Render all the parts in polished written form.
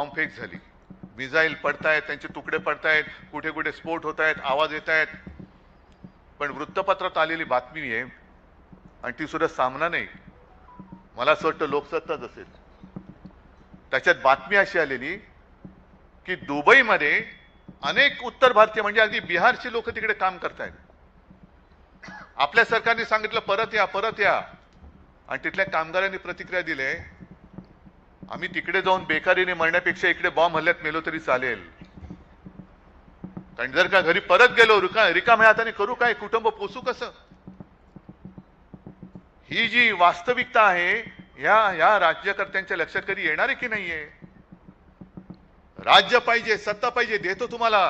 बॉम्बफेक झाली, मिसाईल पडतायत, त्यांचे तुकडे पडतायत, कुठे कुठे स्फोट होत आहेत, आवाज येत आहेत. पण वृत्तपत्रात आलेली बातमी आहे आणि ती सुद्धा सामना नाही, मला असं वाटतं लोकसत्ताच असेल. त्याच्यात बातमी अशी आलेली की दुबईमध्ये अनेक उत्तर भारतीय म्हणजे अगदी बिहारची लोक तिकडे काम करतायत. आपल्या सरकारने सांगितलं परत या परत या, आणि तिथल्या कामगारांनी प्रतिक्रिया दिली, आम्ही तिकडे जाऊन बेकारीने मरण्यापेक्षा इकडे बॉम्ब हल्ल्यात मेलो तरी चालेल. कारण जर का घरी परत गेलो रिकाम्या हाताने करू काय, कुटुंब पोसू कसं. ही जी वास्तविकता आहे या राज्यकर्त्यांच्या लक्षात कधी येणार आहे की नाहीये. राज्य पाहिजे, सत्ता पाहिजे, देतो तुम्हाला.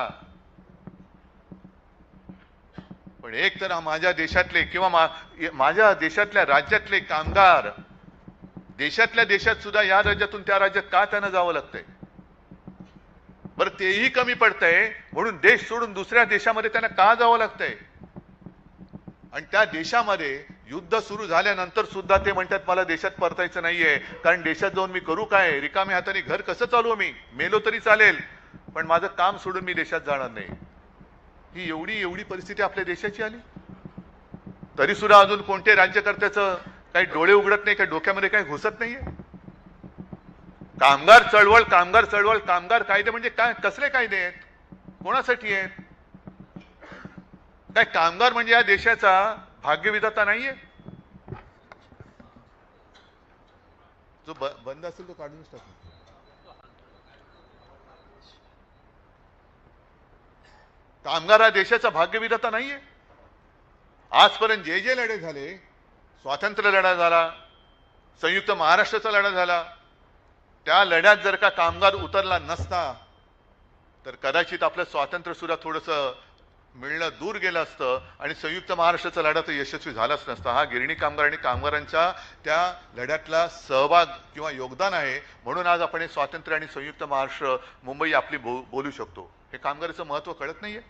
पण एक तर माझ्या देशातले किंवा माझ्या देशातल्या राज्यातले कामगार देशातल्या देशात सुद्धा या राज्यातून त्या राज्यात का त्यांना जावं लागतंय. बरं तेही कमी पडतंय म्हणून देश सोडून दुसऱ्या देशामध्ये त्यांना का जावं लागतंय. आणि त्या देशामध्ये युद्ध सुरू झाल्यानंतर सुद्धा ते म्हणतात मला देशात परतायचं नाहीये, कारण देशात जाऊन मी करू काय, रिकाम्या हाताने घर कसं चालवू, मी मेलो तरी चालेल पण माझं काम सोडून मी देशात जाणार नाही. ही एवढी परिस्थिती आपल्या देशाची आली तरी सुद्धा अजून कोणते राज्यकर्त्याचं काही डोळे उघडत नाही, काही डोक्यामध्ये काही घुसत नाहीये. कामगार चळवळ कामगार कायदे म्हणजे काय, कसले कायदे आहेत, कोणासाठी आहेत. काय कामगार म्हणजे या देशाचा भाग्यविधाता नाहीये. जो बंद असेल तो काढूनच टाकू. कामगार हा देशाचा भाग्यविधाता नाहीये. आजपर्यंत जे लढे झाले, स्वातंत्र्य लढा झाला, संयुक्त महाराष्ट्राचा लढा झाला, त्या लढ्यात जर का कामगार उतरला नसता तर कदाचित आपलं स्वातंत्र्य सुद्धा थोडंसं मिळणं दूर गेलं असतं आणि संयुक्त महाराष्ट्राचा लढा तर यशस्वी झालाच नसता. हा गिरणी कामगार आणि कामगारांच्या त्या लढ्यातला सहभाग किंवा योगदान आहे, म्हणून आज आपण हे स्वातंत्र्य आणि संयुक्त महाराष्ट्र मुंबई आपली बोलू शकतो. हे कामगाराचं महत्व कळत नाहीये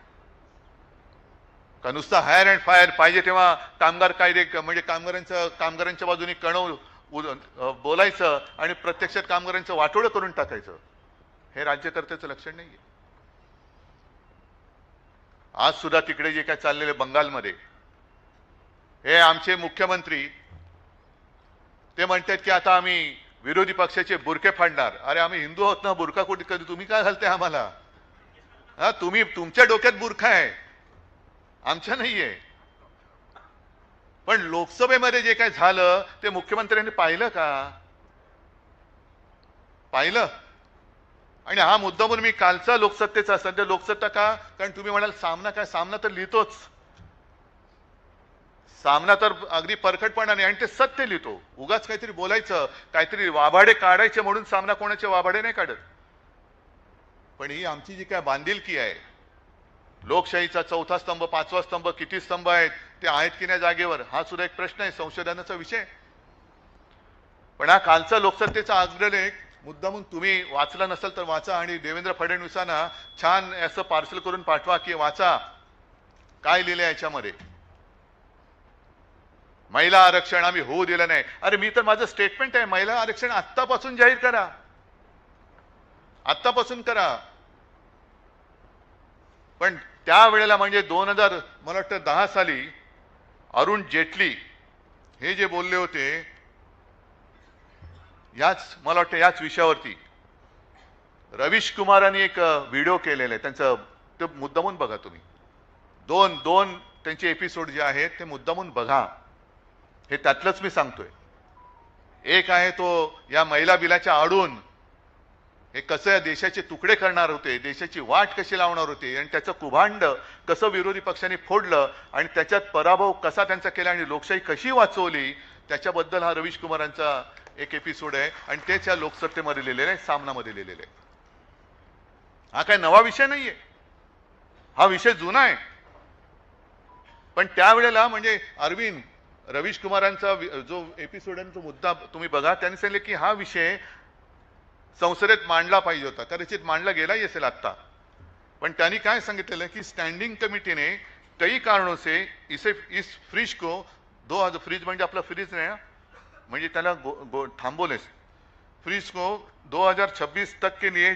का. नुसतं हायर अँड फायर पाहिजे तेव्हा कामगार कायदे म्हणजे कामगारांच्या बाजूने बोलायचं आणि प्रत्यक्षात कामगारांचं वाटोळं करून टाकायचं, हे राज्यकर्त्याचं लक्षण नाहीये. आज सुद्धा तिकडे जे काय चाललेले बंगालमध्ये, हे आमचे मुख्यमंत्री ते म्हणतात की आता आम्ही विरोधी पक्षाचे बुरके फाडणार. अरे आम्ही हिंदू आहोत ना, बुरका कुठे कधी तुम्ही काय घालताय आम्हाला. हा तुम्ही तुमच्या डोक्यात बुरखा आहे, आमच्या नाहीये. पण लोकसभेमध्ये जे काय झालं ते मुख्यमंत्र्यांनी पाहिलं का, पाहिलं. आणि हा मुद्दा म्हणून मी कालचा लोकसत्तेचा सध्या लोकसत्ता का, कारण तुम्ही म्हणाल सामना काय, सामना तर लिहितोच, सामना तर अगदी परखटपणाने आणि ते सत्य लिहितो. उगाच काहीतरी बोलायचं, काहीतरी वाभाडे काढायचे म्हणून सामना कोणाचे वाभाडे नाही काढत. पण ही आमची जी काय बांधिलकी आहे, लोकशाहीचा चौथा स्तंभ, पाचवा स्तंभ, किती स्तंभ आहेत ते आहेत की नाही जागेवर, हा सुद्धा एक प्रश्न आहे, संशोधनाचा विषय. पण हा कालचा लोकसत्तेचा अग्रलेख मुद्दामून तुम्ही वाचला नसेल तर वाचा आणि देवेंद्र फडणवीसांना छान असं पार्सल करून पाठवा की वाचा काय लिहिलंय याच्यामध्ये. महिला आरक्षण आम्ही होऊ दिलं नाही. अरे मी तर माझं स्टेटमेंट आहे, महिला आरक्षण आत्तापासून जाहीर करा, आत्तापासून करा. पण त्यावेळेला म्हणजे 2000 मला वाटतं 10 साली अरुण जेटली हे जे बोलले होते मला वाटतं याच विषयावरती रवीश कुमारांनी एक व्हिडिओ केलेला आहे त्यांचं, ते मुद्दामून बघा तुम्ही. दोन त्यांचे एपिसोड जे आहेत ते मुद्दामून बघा. हे त्यातलंच मी सांगतोय. एक आहे तो या महिला बिलाच्या आडून हे कसं देशाचे तुकडे करणार होते, देशाची वाट कशी लावणार होते आणि त्याचं कुभांड कसं विरोधी पक्षाने फोडलं आणि त्याच्यात पराभव कसा त्यांचा केला आणि लोकशाही कशी वाचवली, त्याच्याबद्दल हा रवीश कुमारांचा एक एपिसोड आहे आणि तेच या लोकसत्तेमध्ये लिहिलेलं आहे, सामनामध्ये लिहिलेलं आहे. हा काय नवा विषय नाहीये, हा विषय जुना आहे. पण त्यावेळेला म्हणजे रवीश कुमारांचा जो एपिसोड आहे तो मुद्दा तुम्ही बघा. त्यांनी सांगितले की हा विषय संसदेत मांडला पाहिजे होता, कदाचित मांडला गेलाही असेल आता. पण त्यांनी काय सांगितलेलं की स्टँडिंग कमिटी ने कई कारणों से इस फ्रीज को फ्रीज म्हणजे आपला फ्रीज नाही म्हणजे त्याला थांबवले, फ्रीज को 2026 तक के लिए